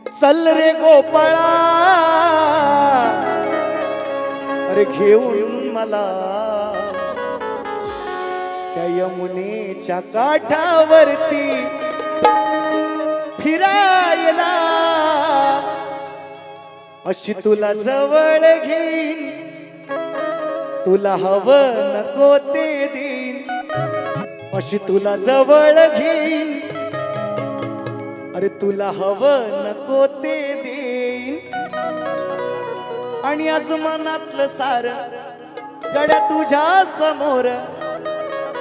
चल रे गोपाळा, अरे घेऊन मला त्या यमुनेच्या काठावरती फिरायला, अशी तुला जवळ घेईन, तुला हवं नको ते देईन, अशी तुला जवळ घेईन, अरे तुला हवं नको ते देईन. आणि आज मनातलं सार गड्या तुझ्या समोर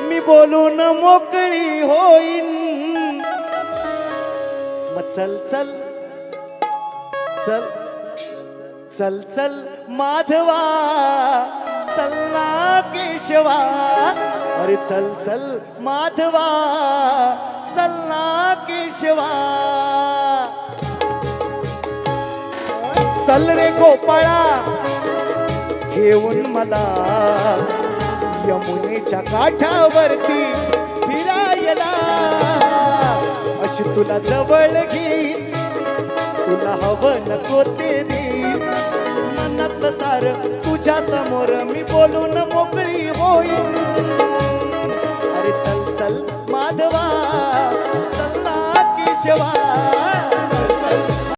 मी बोलून मोकळी होईन. मग चल चल चल चल चल माधवा, चल ना केशवा, अरे चल चल माधवा, चल ना केशवा. चल रे गोपाळा, घेऊन मला यमुनेच्या काठावरती फिरायला, अशी तुला जवळ घेईन, तुला हवं नको ते देईन. मनातलं सार तुझ्या समोर मी बोलून मोकळी होईन.